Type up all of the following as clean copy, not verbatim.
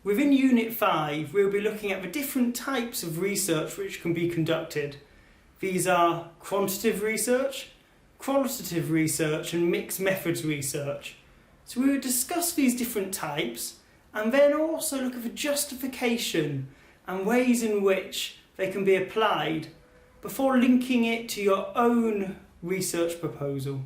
Within Unit 5, we'll be looking at the different types of research which can be conducted. These are quantitative research, qualitative research and mixed methods research. So we will discuss these different types and then also look at the justification and ways in which they can be applied before linking it to your own research proposal.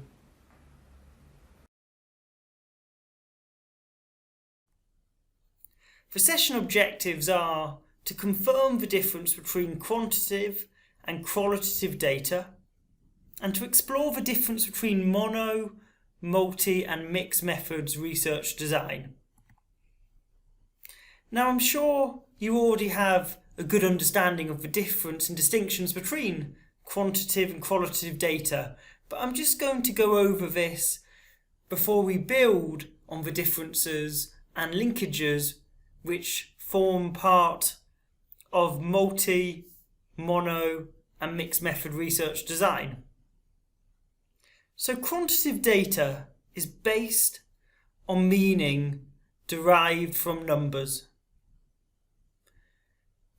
The session objectives are to confirm the difference between quantitative and qualitative data and to explore the difference between mono, multi and mixed methods research design. Now I'm sure you already have a good understanding of the difference and distinctions between quantitative and qualitative data, but I'm just going to go over this before we build on the differences and linkages which form part of multi, mono and mixed method research design. So quantitative data is based on meaning derived from numbers.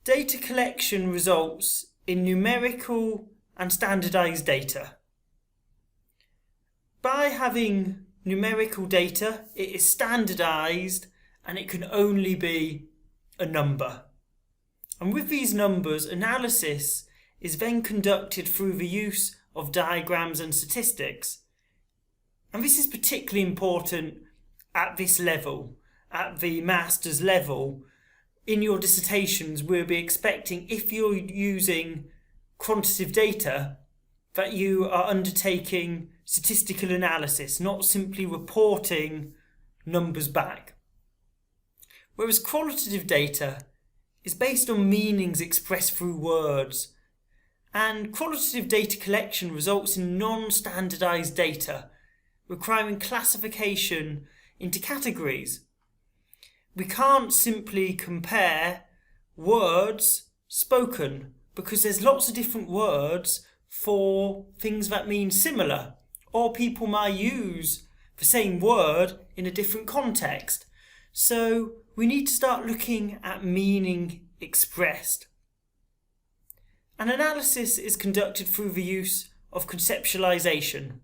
Data collection results in numerical and standardized data. By having numerical data, it is standardized and it can only be a number. And with these numbers, analysis is then conducted through the use of diagrams and statistics. And this is particularly important at this level, at the master's level. In your dissertations, we'll be expecting, if you're using quantitative data, that you are undertaking statistical analysis, not simply reporting numbers back. Whereas qualitative data is based on meanings expressed through words, and qualitative data collection results in non-standardized data, requiring classification into categories. We can't simply compare words spoken because there's lots of different words for things that mean similar, or people might use the same word in a different context. So we need to start looking at meaning expressed. An analysis is conducted through the use of conceptualization,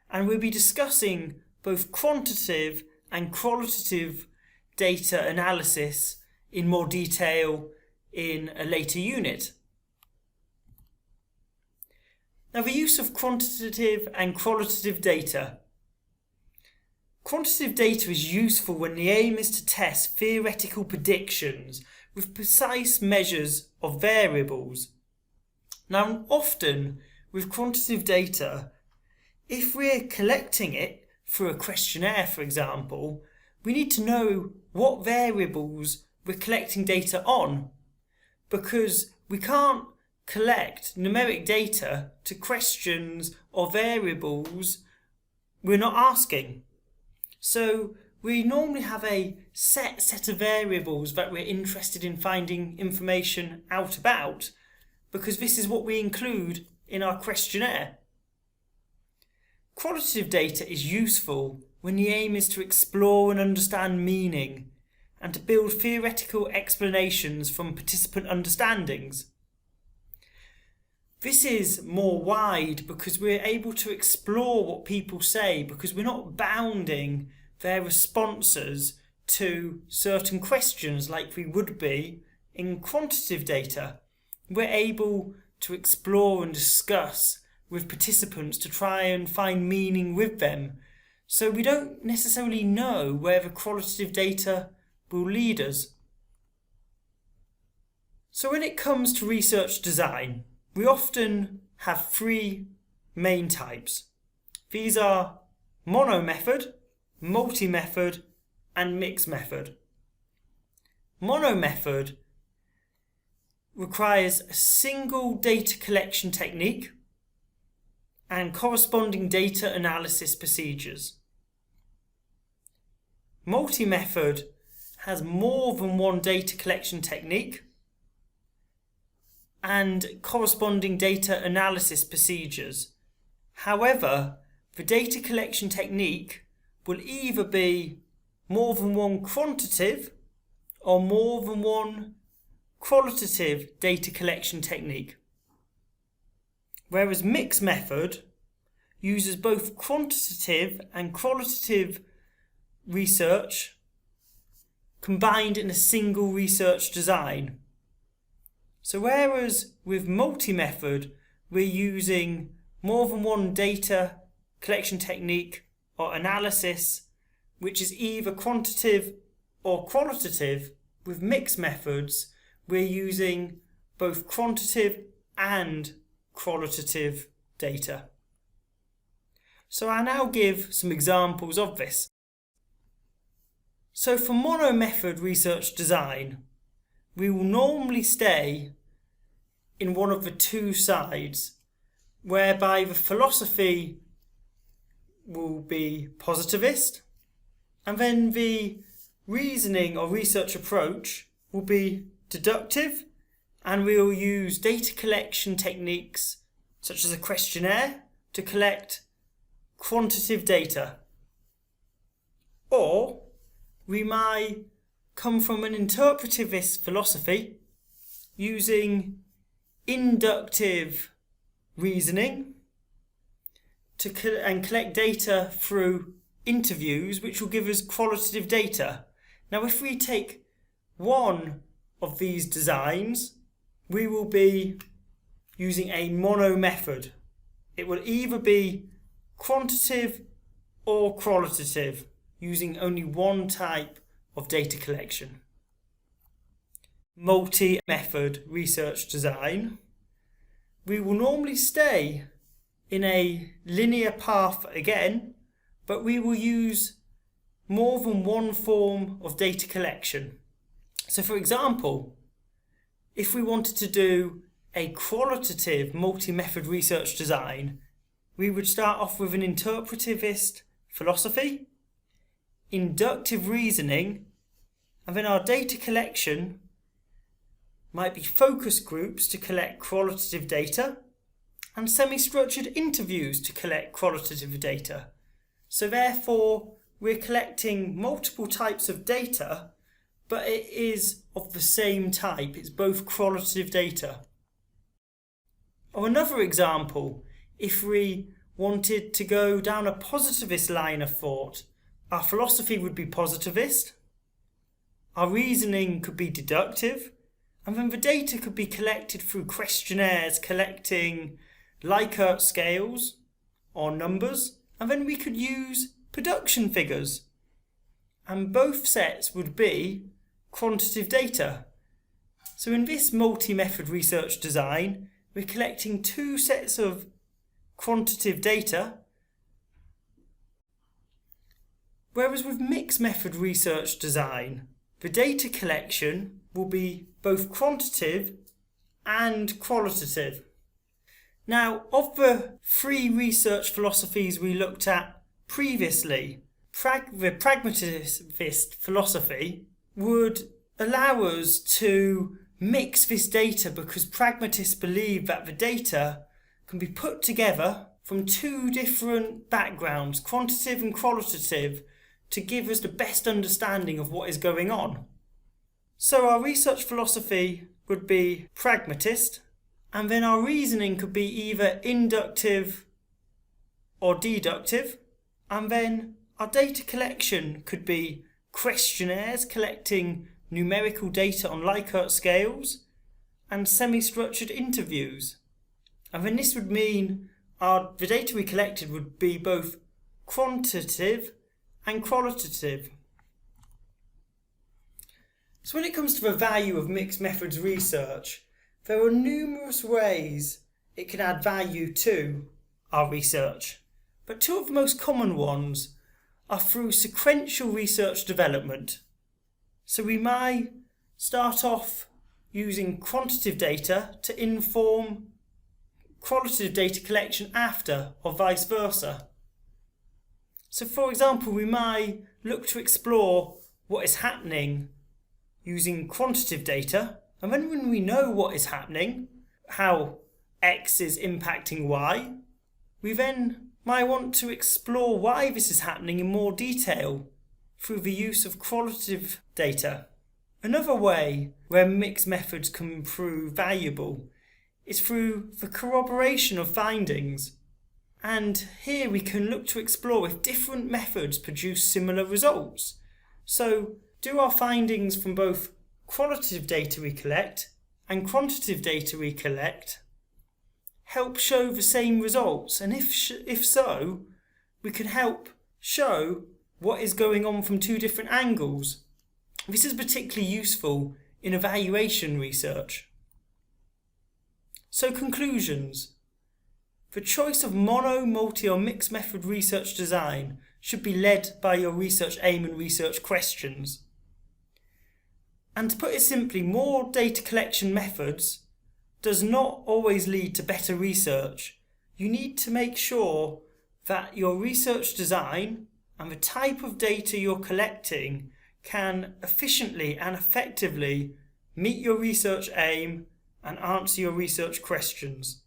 and we'll be discussing both quantitative and qualitative data analysis in more detail in a later unit. Now, the use of quantitative and qualitative data. Quantitative data is useful when the aim is to test theoretical predictions with precise measures of variables. Now, often with quantitative data, if we're collecting it through a questionnaire, for example, we need to know what variables we're collecting data on, because we can't collect numeric data to questions or variables we're not asking. So we normally have a set of variables that we're interested in finding information out about, because this is what we include in our questionnaire. Qualitative data is useful when the aim is to explore and understand meaning and to build theoretical explanations from participant understandings. This is more wide because we're able to explore what people say, because we're not bounding their responses to certain questions like we would be in quantitative data. We're able to explore and discuss with participants to try and find meaning with them. So we don't necessarily know where the qualitative data will lead us. So when it comes to research design, we often have three main types. These are mono method, multi-method and mixed method. Mono method requires a single data collection technique and corresponding data analysis procedures. Multi-method has more than one data collection technique and corresponding data analysis procedures. However, the data collection technique will either be more than one quantitative or more than one qualitative data collection technique. Whereas mixed method uses both quantitative and qualitative research combined in a single research design. So whereas with multi-method we're using more than one data collection technique or analysis, which is either quantitative or qualitative, with mixed methods we're using both quantitative and qualitative data. So I'll now give some examples of this. So for mono-method research design, we will normally stay in one of the two sides, whereby the philosophy will be positivist, and then the reasoning or research approach will be deductive, and we will use data collection techniques such as a questionnaire to collect quantitative data. Or we might come from an interpretivist philosophy using inductive reasoning and collect data through interviews, which will give us qualitative data. Now, if we take one of these designs, we will be using a mono method. It will either be quantitative or qualitative, using only one type of data collection. Multi-method research design, we will normally stay in a linear path again, but we will use more than one form of data collection. So for example, if we wanted to do a qualitative multi-method research design, we would start off with an interpretivist philosophy, inductive reasoning, and then our data collection might be focus groups to collect qualitative data and semi-structured interviews to collect qualitative data. So therefore, we're collecting multiple types of data, but it is of the same type. It's both qualitative data. Or another example, if we wanted to go down a positivist line of thought, our philosophy would be positivist, our reasoning could be deductive, and then the data could be collected through questionnaires collecting Likert scales or numbers, and then we could use production figures. And both sets would be quantitative data. So in this multi-method research design, we're collecting two sets of quantitative data, whereas with mixed method research design, the data collection will be both quantitative and qualitative. Now, of the three research philosophies we looked at previously, the pragmatist philosophy would allow us to mix this data because pragmatists believe that the data can be put together from two different backgrounds, quantitative and qualitative, to give us the best understanding of what is going on. So our research philosophy would be pragmatist, and then our reasoning could be either inductive or deductive, and then our data collection could be questionnaires collecting numerical data on Likert scales and semi-structured interviews. And then this would mean the data we collected would be both quantitative and qualitative. So when it comes to the value of mixed methods research, there are numerous ways it can add value to our research, but two of the most common ones are through sequential research development. So we might start off using quantitative data to inform qualitative data collection after, or vice versa. So for example, we might look to explore what is happening using quantitative data, and then when we know what is happening, how X is impacting Y, we then might want to explore why this is happening in more detail through the use of qualitative data. Another way where mixed methods can prove valuable is through the corroboration of findings. And here we can look to explore if different methods produce similar results. So, do our findings from both qualitative data we collect and quantitative data we collect help show the same results? And if so, we can help show what is going on from two different angles. This is particularly useful in evaluation research. So, conclusions. The choice of mono, multi or mixed method research design should be led by your research aim and research questions. And to put it simply, more data collection methods does not always lead to better research. You need to make sure that your research design and the type of data you're collecting can efficiently and effectively meet your research aim and answer your research questions.